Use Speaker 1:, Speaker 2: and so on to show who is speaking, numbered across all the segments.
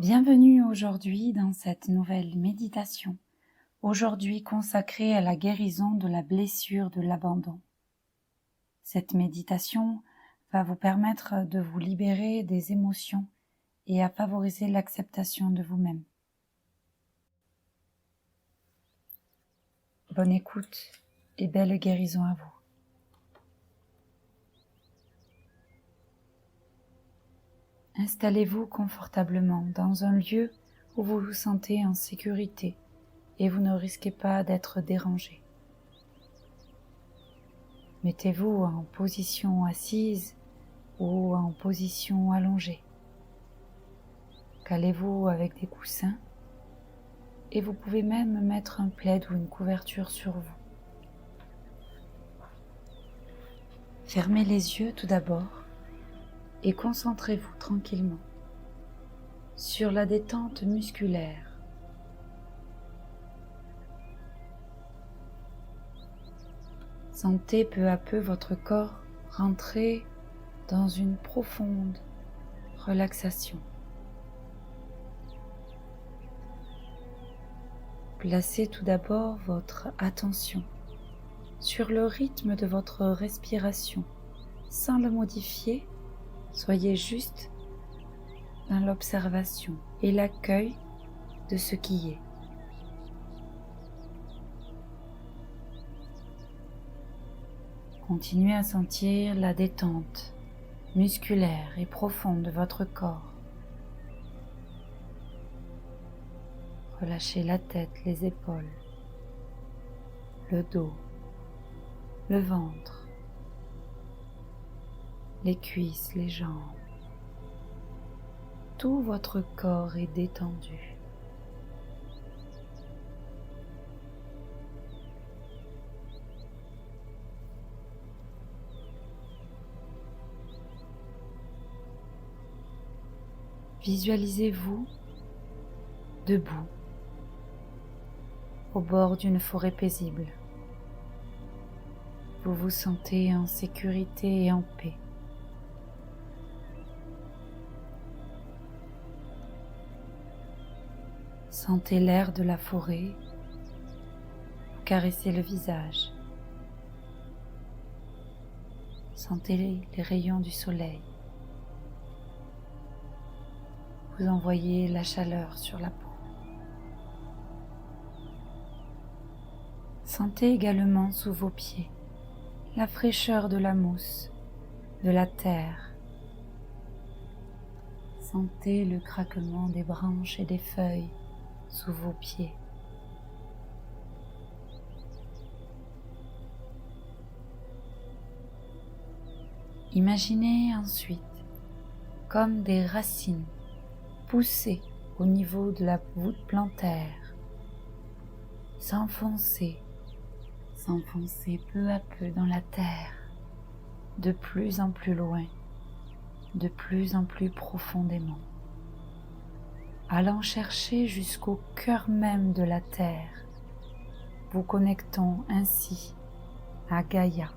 Speaker 1: Bienvenue aujourd'hui dans cette nouvelle méditation, aujourd'hui consacrée à la guérison de la blessure de l'abandon. Cette méditation va vous permettre de vous libérer des émotions et à favoriser l'acceptation de vous-même. Bonne écoute et belle guérison à vous. Installez-vous confortablement dans un lieu où vous vous sentez en sécurité et vous ne risquez pas d'être dérangé. Mettez-vous en position assise ou en position allongée. Calez-vous avec des coussins et vous pouvez même mettre un plaid ou une couverture sur vous. Fermez les yeux tout d'abord et concentrez-vous tranquillement sur la détente musculaire. Sentez peu à peu votre corps rentrer dans une profonde relaxation. Placez tout d'abord votre attention sur le rythme de votre respiration. Sans le modifier, soyez juste dans l'observation et l'accueil de ce qui est. Continuez à sentir la détente musculaire et profonde de votre corps. Relâchez la tête, les épaules, le dos, le ventre, les cuisses, les jambes. Tout votre corps est détendu. Visualisez-vous debout au bord d'une forêt paisible. Vous vous sentez en sécurité et en paix. Sentez l'air de la forêt vous caresser le visage. Sentez les rayons du soleil vous envoyer la chaleur sur la peau. Sentez également sous vos pieds la fraîcheur de la mousse, de la terre. Sentez le craquement des branches et des feuilles sous vos pieds. Imaginez ensuite comme des racines poussées au niveau de la voûte plantaire, s'enfoncer peu à peu dans la terre, de plus en plus loin, de plus en plus profondément, allant chercher jusqu'au cœur même de la terre, vous connectant ainsi à Gaïa,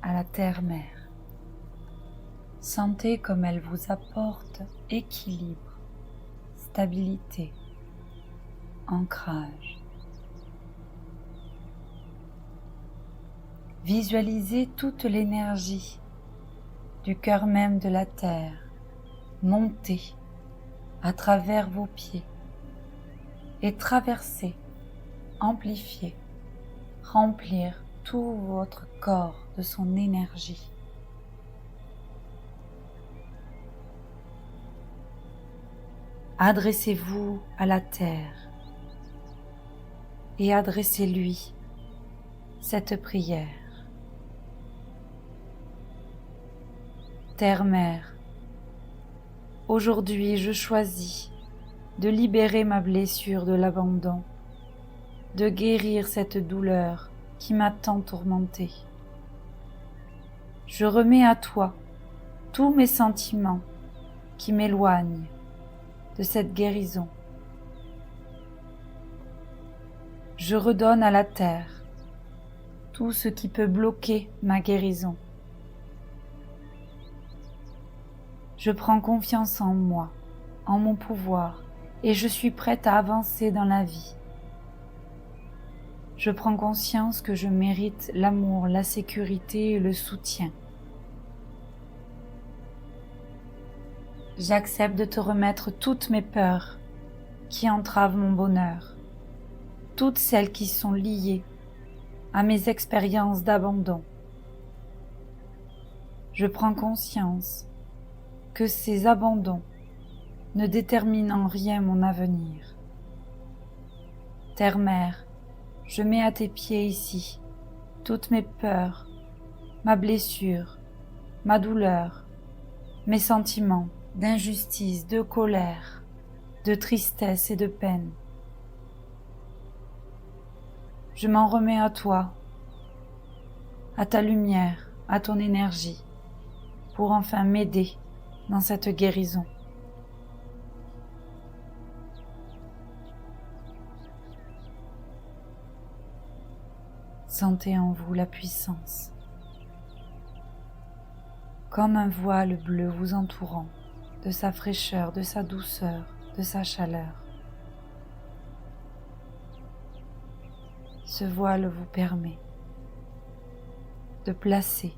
Speaker 1: à la terre-mère. Sentez comme elle vous apporte équilibre, stabilité, ancrage. Visualisez toute l'énergie du cœur même de la terre monter à travers vos pieds et traverser, amplifier, remplir tout votre corps de son énergie. Adressez-vous à la terre et adressez-lui cette prière. Terre-mère, aujourd'hui je choisis de libérer ma blessure de l'abandon, de guérir cette douleur qui m'a tant tourmentée. Je remets à toi tous mes sentiments qui m'éloignent de cette guérison. Je redonne à la terre tout ce qui peut bloquer ma guérison. Je prends confiance en moi en mon pouvoir et je suis prête à avancer dans la vie. Je prends conscience que je mérite l'amour, la sécurité et le soutien. J'accepte de te remettre toutes mes peurs qui entravent mon bonheur, toutes celles qui sont liées à mes expériences d'abandon. Je prends conscience que ces abandons ne déterminent en rien mon avenir. Terre-mère, je mets à tes pieds ici toutes mes peurs, ma blessure, ma douleur, mes sentiments d'injustice, de colère, de tristesse et de peine. Je m'en remets à toi, à ta lumière, à ton énergie, pour enfin m'aider dans cette guérison. Sentez en vous la puissance, comme un voile bleu vous entourant, de sa fraîcheur, de sa douceur, de sa chaleur. Ce voile vous permet de placer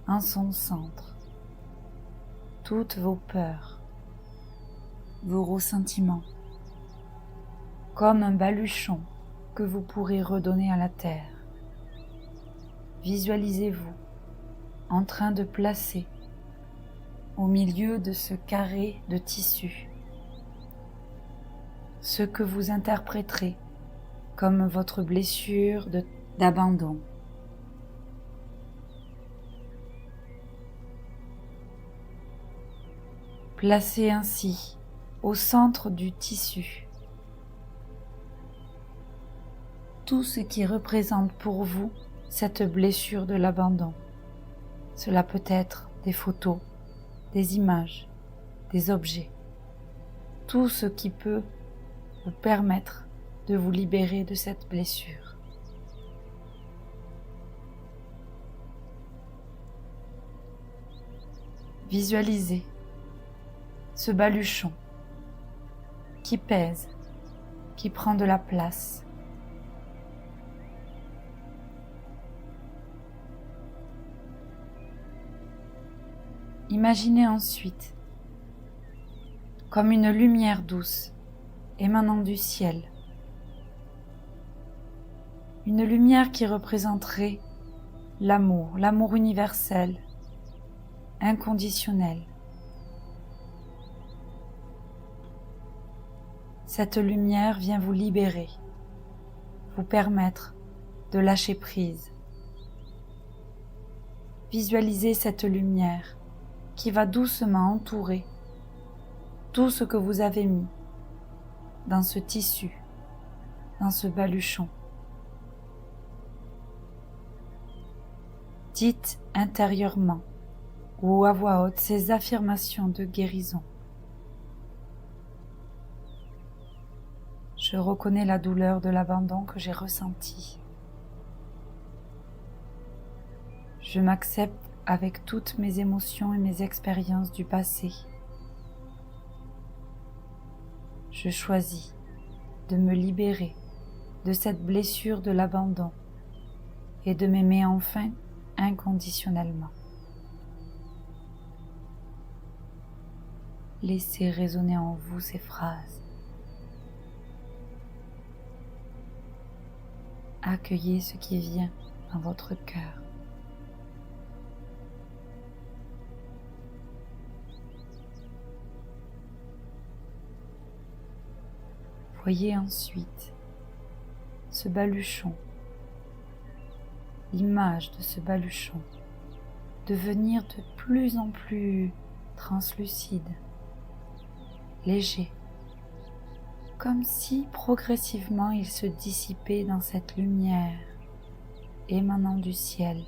Speaker 1: en son centre toutes vos peurs, vos ressentiments, comme un baluchon que vous pourrez redonner à la terre. Visualisez-vous en train de placer au milieu de ce carré de tissu ce que vous interpréterez comme votre blessure d'abandon. Placez ainsi au centre du tissu tout ce qui représente pour vous cette blessure de l'abandon. Cela peut être des photos, des images, des objets, tout ce qui peut vous permettre de vous libérer de cette blessure. Visualisez ce baluchon qui pèse, qui prend de la place. Imaginez ensuite comme une lumière douce émanant du ciel, une lumière qui représenterait l'amour, l'amour universel, inconditionnel. Cette lumière vient vous libérer, vous permettre de lâcher prise. Visualisez cette lumière qui va doucement entourer tout ce que vous avez mis dans ce tissu, dans ce baluchon. Dites intérieurement ou à voix haute ces affirmations de guérison. Je reconnais la douleur de l'abandon que j'ai ressentie. Je m'accepte avec toutes mes émotions et mes expériences du passé. Je choisis de me libérer de cette blessure de l'abandon et de m'aimer enfin inconditionnellement. Laissez résonner en vous ces phrases. Accueillez ce qui vient dans votre cœur. Voyez ensuite ce baluchon, l'image de ce baluchon, devenir de plus en plus translucide, léger, comme si progressivement il se dissipait dans cette lumière émanant du ciel.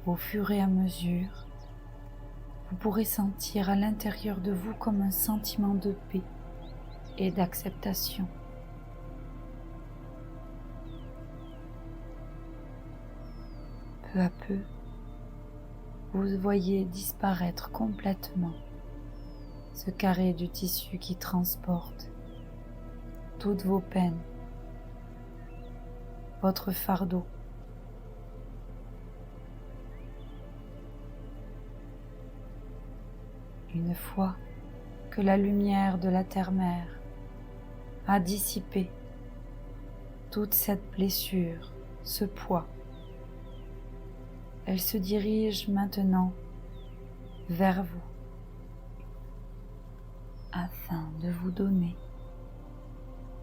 Speaker 1: Au fur et à mesure, vous pourrez sentir à l'intérieur de vous comme un sentiment de paix et d'acceptation. Peu à peu, vous voyez disparaître complètement ce carré du tissu qui transporte toutes vos peines, votre fardeau. Une fois que la lumière de la terre-mère a dissipé toute cette blessure, ce poids, elle se dirige maintenant vers vous afin de vous donner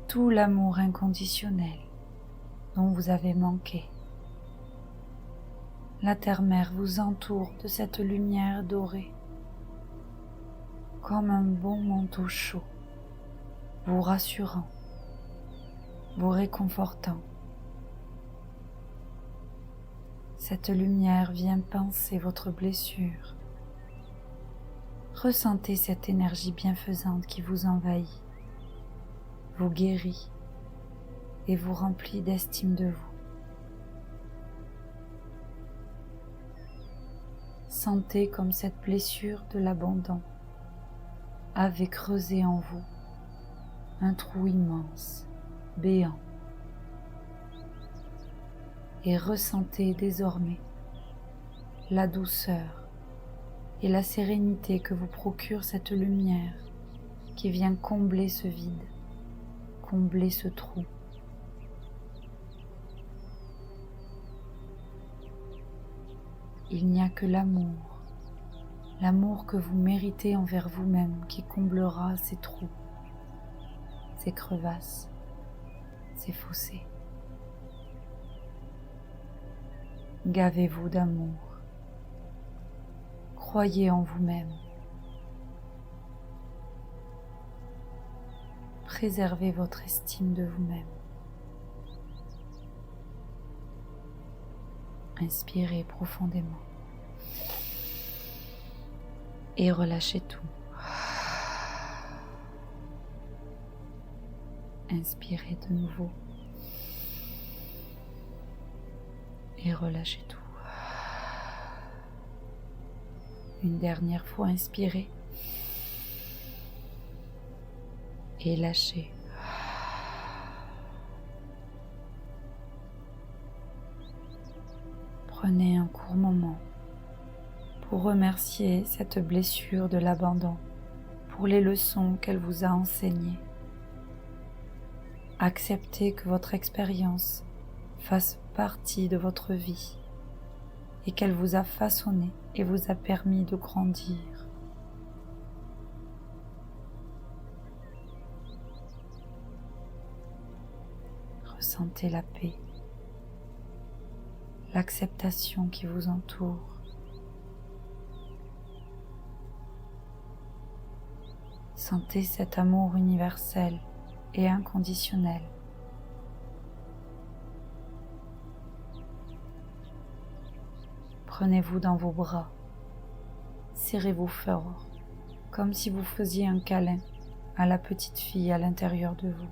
Speaker 1: tout l'amour inconditionnel dont vous avez manqué. La terre-mère vous entoure de cette lumière dorée comme un bon manteau chaud, vous rassurant, vous réconfortant. Cette lumière vient panser votre blessure. Ressentez cette énergie bienfaisante qui vous envahit, vous guérit et vous remplit d'estime de vous. Sentez comme cette blessure de l'abandon avait creusé en vous un trou immense, béant. Et ressentez désormais la douceur et la sérénité que vous procure cette lumière qui vient combler ce vide, combler ce trou. Il n'y a que l'amour, l'amour que vous méritez envers vous-même qui comblera ces trous, ces crevasses, ces fossés. Gavez-vous d'amour, croyez en vous-même, préservez votre estime de vous-même. Inspirez profondément et relâchez tout. Inspirez de nouveau et relâchez tout. Une dernière fois, inspirez et lâchez. Prenez un court moment pour remercier cette blessure de l'abandon pour les leçons qu'elle vous a enseignées. Acceptez que votre expérience fasse partie de votre vie et qu'elle vous a façonné et vous a permis de grandir. Ressentez la paix, l'acceptation qui vous entoure. Sentez cet amour universel et inconditionnel. Prenez-vous dans vos bras, serrez-vous fort, comme si vous faisiez un câlin à la petite fille à l'intérieur de vous.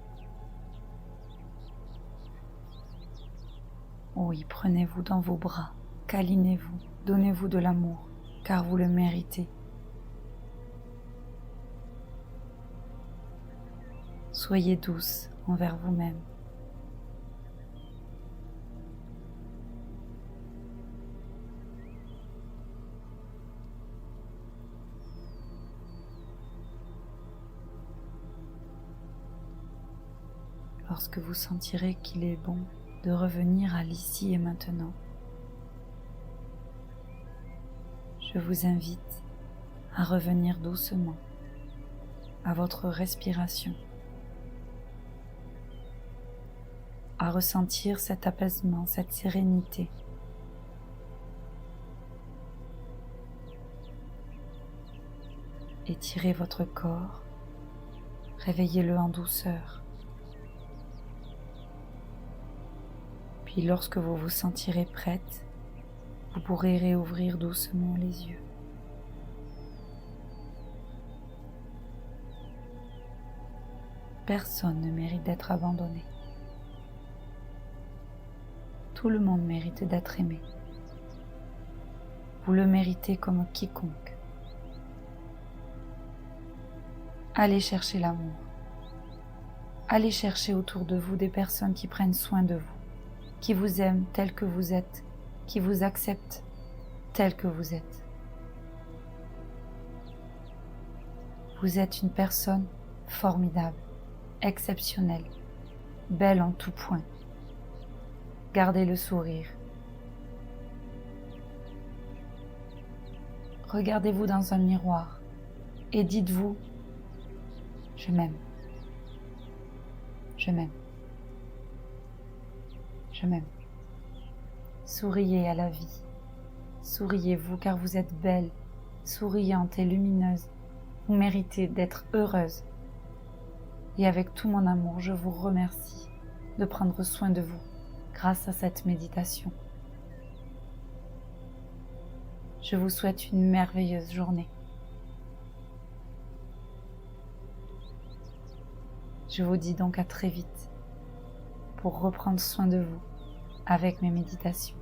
Speaker 1: Oui, prenez-vous dans vos bras, câlinez-vous, donnez-vous de l'amour, car vous le méritez. Soyez douce envers vous-même. Lorsque vous sentirez qu'il est bon de revenir à l'ici et maintenant, je vous invite à revenir doucement à votre respiration, à ressentir cet apaisement, cette sérénité. Étirez votre corps, réveillez-le en douceur. Puis lorsque vous vous sentirez prête, vous pourrez réouvrir doucement les yeux. Personne ne mérite d'être abandonné. Tout le monde mérite d'être aimé. Vous le méritez comme quiconque. Allez chercher l'amour. Allez chercher autour de vous des personnes qui prennent soin de vous, qui vous aiment tel que vous êtes, qui vous acceptent tel que vous êtes. Vous êtes une personne formidable, exceptionnelle, belle en tout point. Gardez le sourire. Regardez-vous dans un miroir et dites-vous « Je m'aime, je m'aime, je m'aime ». Souriez à la vie. Souriez-vous car vous êtes belle, souriante et lumineuse. Vous méritez d'être heureuse. Et avec tout mon amour, je vous remercie de prendre soin de vous grâce à cette méditation. Je vous souhaite une merveilleuse journée. Je vous dis donc à très vite pour reprendre soin de vous avec mes méditations.